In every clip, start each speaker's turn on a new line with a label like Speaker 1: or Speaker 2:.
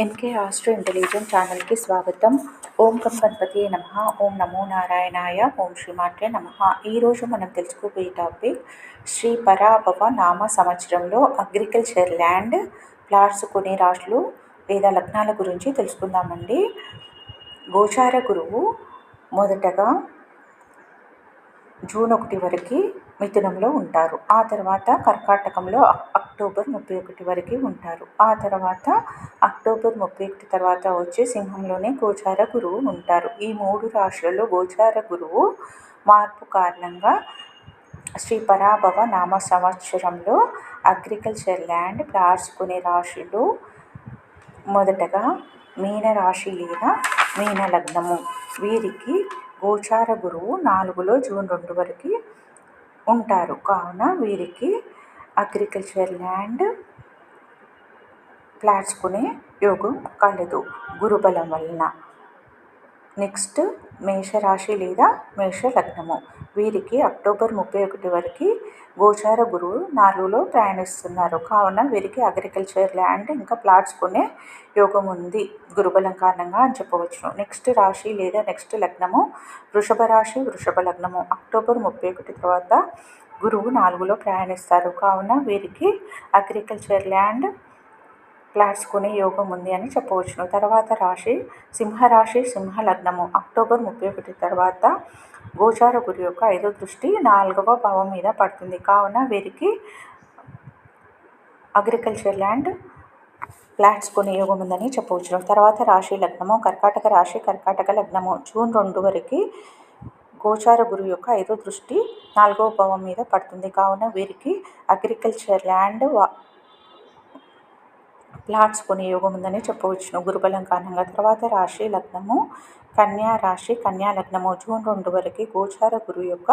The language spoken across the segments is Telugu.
Speaker 1: ఎన్కే ఆస్ట్రో ఇంటెలిజెంట్ ఛానల్కి స్వాగతం. ఓం గం గణపతి నమః. ఓం నమో నారాయణాయ. ఓం శ్రీమాత్రే నమః. ఈరోజు మనం తెలుసుకోబోయే టాపిక్ శ్రీ పరాభవ నామ సంవత్సరంలో అగ్రికల్చర్ ల్యాండ్ ప్లాట్స్ కొనే రాశులు లేదా లగ్నాల గురించి తెలుసుకుందామండి. గోచార గురువు మొదటగా జూన్ 1 వరకు మిథునంలో ఉంటారు. ఆ తర్వాత కర్కాటకంలో అక్టోబర్ 31 వరకు ఉంటారు. ఆ తర్వాత అక్టోబర్ 31 తర్వాత వచ్చి సింహంలోనే గోచార గురువు ఉంటారు. ఈ 3 రాశులలో గోచార గురువు మార్పు కారణంగా శ్రీ పరాభవ నామ సంవత్సరంలో అగ్రికల్చర్ ల్యాండ్ ప్లాట్స్ కొనే రాశులు మొదటగా మీనరాశి లేదా మీన లగ్నము. వీరికి గోచార గురువు 4లో జూన్ 2 వరకు ఉంటారు. కావున వీరికి అగ్రికల్చర్ ల్యాండ్ ప్లాట్స్ కొనే యోగం కలదు గురుబలం వలన. నెక్స్ట్ మేషరాశి లేదా మేష లగ్నము. వీరికి అక్టోబర్ 31 వరకు గోచార గురువు 4లో ప్రయాణిస్తున్నారు. కావున వీరికి అగ్రికల్చర్ ల్యాండ్ ఇంకా ప్లాట్స్ కొనే యోగం ఉంది గురుబలం కారణంగా అని చెప్పవచ్చు. నెక్స్ట్ రాశి లేదా నెక్స్ట్ లగ్నము వృషభ రాశి వృషభ లగ్నము. అక్టోబర్ 31 తర్వాత గురువు 4లో ప్రయాణిస్తారు. కావున వీరికి అగ్రికల్చర్ ల్యాండ్ ప్లాట్స్ కొనే యోగం ఉంది అని చెప్పవచ్చును. తర్వాత రాశి సింహరాశి సింహ లగ్నము. అక్టోబర్ 31 తర్వాత గోచార గురు యొక్క 5వ దృష్టి 4వ భావం మీద పడుతుంది. కావున వీరికి అగ్రికల్చర్ ల్యాండ్ ప్లాట్స్ కొనే యోగం ఉందని చెప్పవచ్చును. తర్వాత రాశి లగ్నము కర్కాటక రాశి కర్కాటక లగ్నము. జూన్ 2 వరకు గోచార గురు యొక్క 5వ దృష్టి 4వ భావం మీద పడుతుంది. కావున వీరికి అగ్రికల్చర్ ల్యాండ్ ప్లాట్స్ కొనే యోగం ఉందని చెప్పవచ్చును గురుబలం కారణంగా. తర్వాత రాశి లగ్నము కన్యా రాశి కన్యా లగ్నము. జూన్ 2 వరకు గోచార గురువు యొక్క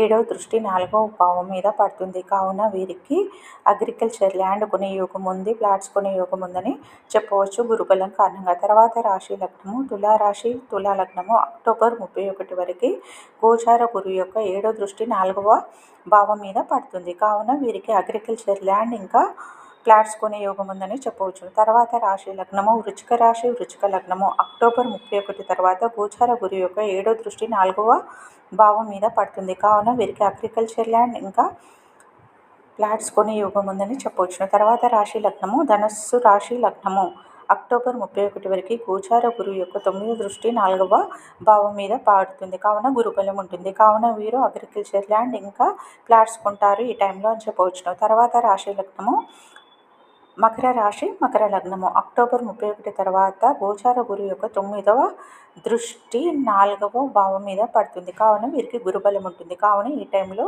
Speaker 1: 7వ దృష్టి 4వ భావం మీద పడుతుంది. కావున వీరికి అగ్రికల్చర్ ల్యాండ్ కొనే యోగం ఉంది ప్లాట్స్ కొనే యోగం ఉందని చెప్పవచ్చు గురుబలం కారణంగా. తర్వాత రాశి లగ్నము తులారాశి తులా లగ్నము. అక్టోబర్ 31 వరకు గోచార గురువు యొక్క 7వ దృష్టి 4వ భావం మీద పడుతుంది. కావున వీరికి అగ్రికల్చర్ ల్యాండ్ ఇంకా ప్లాట్స్ కొనే యోగం ఉందని చెప్పవచ్చు. తర్వాత రాశి లగ్నము వృచ్చిక రాశి వృచ్చిక లగ్నము. అక్టోబర్ 31 తర్వాత గోచార గురు యొక్క 7వ దృష్టి 4వ భావం మీద పడుతుంది. కావున వీరికి అగ్రికల్చర్ ల్యాండ్ ఇంకా ప్లాట్స్ కొనే యోగం ఉందని చెప్పవచ్చు. తర్వాత రాశి లగ్నము ధనస్సు రాశి లగ్నము. అక్టోబర్ 31 వరకు గోచార గురువు యొక్క 9వ దృష్టి 4వ భావం మీద పడుతుంది. కావున గురుబలం ఉంటుంది. కావున వీరు అగ్రికల్చర్ ల్యాండ్ ఇంకా ప్లాట్స్ కొంటారు ఈ టైంలో అని చెప్పవచ్చు. తర్వాత రాశి లగ్నము మకర రాశి మకర లగ్నము. అక్టోబర్ 31 తర్వాత గోచార గురువు యొక్క 9వ దృష్టి 4వ భావం మీద పడుతుంది. కావున వీరికి గురుబలం ఉంటుంది. కావున ఈ టైంలో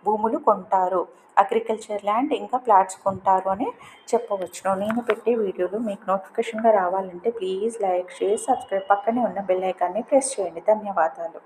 Speaker 1: భూములు కొంటారు అగ్రికల్చర్ ల్యాండ్ ఇంకా ప్లాట్స్ కొంటారు అని చెప్పవచ్చును. నేను పెట్టే వీడియోలు మీకు నోటిఫికేషన్గా రావాలంటే ప్లీజ్ లైక్ షేర్ సబ్స్క్రైబ్ పక్కనే ఉన్న బెల్ ఐకాన్ని ప్రెస్ చేయండి. ధన్యవాదాలు.